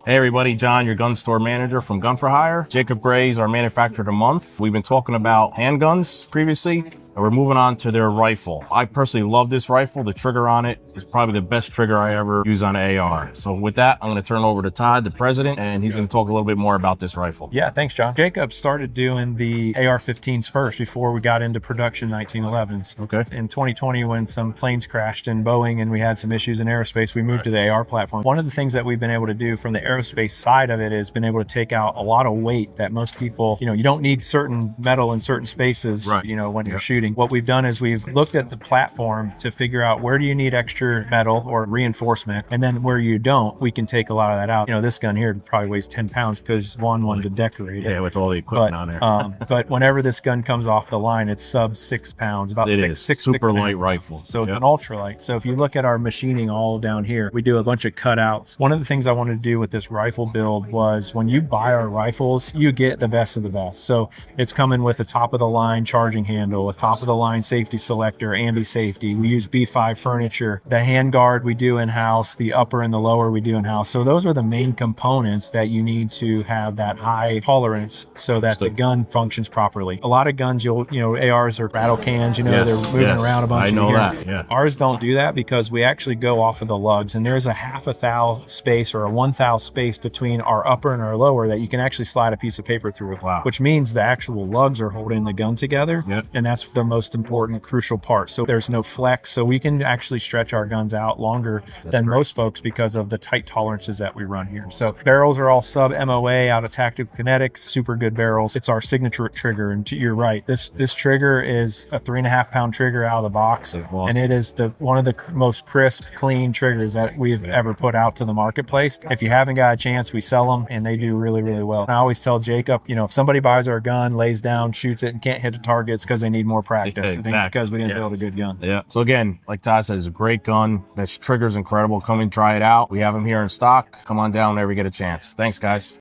Hey everybody, John, your gun store manager from Gun for Hire. Jacob Gray is our manufacturer of the month. We've been talking about handguns previously, and we're moving on to their rifle. I personally love this rifle. The trigger on it is probably the best trigger I ever use on an AR. So with that, I'm going to turn over to Todd, the president, and he's going to talk a little bit more about this rifle. Yeah, thanks, John. Jacob started doing the AR-15s first before we got into production 1911s. Okay. In 2020, when some planes crashed in Boeing and we had some issues in aerospace, we moved to the AR platform. One of the things that we've been able to do from the aerospace side of it is been able to take out a lot of weight that most people, you don't need certain metal in certain spaces, right, when you're shooting. What we've done is we've looked at the platform to figure out where do you need extra metal or reinforcement, and then where you don't, we can take a lot of that out. This gun here probably weighs 10 pounds because Juan wanted to decorate it. Yeah, with all the equipment on there. But whenever this gun comes off the line, it's sub 6 pounds, about It is six super pounds. light rifle. So it's an ultralight. So if you look at our machining all down here, we do a bunch of cutouts. One of the things I wanted to do with this rifle build was when you buy our rifles, you get the best of the best. So it's coming with a top of the line charging handle, a top of the line safety selector, ambi safety. We use B5 furniture. The handguard we do in-house, the upper and the lower we do in-house. So those are the main components that you need to have that high tolerance so that the gun functions properly. A lot of guns, ARs are rattle cans, they're moving around a bunch. I know that, yeah. Ours don't do that because we actually go off of the lugs, and there's a half a thou space or a 1 thou space between our upper and our lower that you can actually slide a piece of paper through. Wow. Which means the actual lugs are holding the gun together. Yep. And that's the most important, crucial part. So there's no flex. So we can actually stretch our guns out longer than most folks because of the tight tolerances that we run here. So barrels are all sub MOA out of Tactical Kinetics, super good barrels. It's our signature trigger. And you're right, this trigger is a 3.5 pound trigger out of the box. Awesome. And it is one of the most crisp, clean triggers that we've ever put out to the marketplace. If you haven't got a chance, we sell them and they do really, really well. And I always tell Jacob, if somebody buys our gun, lays down, shoots it, and can't hit the targets because they need more practice. Because we didn't build a good gun. Yeah. So again, like Todd said, it's a great gun. That trigger's incredible. Come and try it out. We have them here in stock. Come on down whenever you get a chance. Thanks, guys.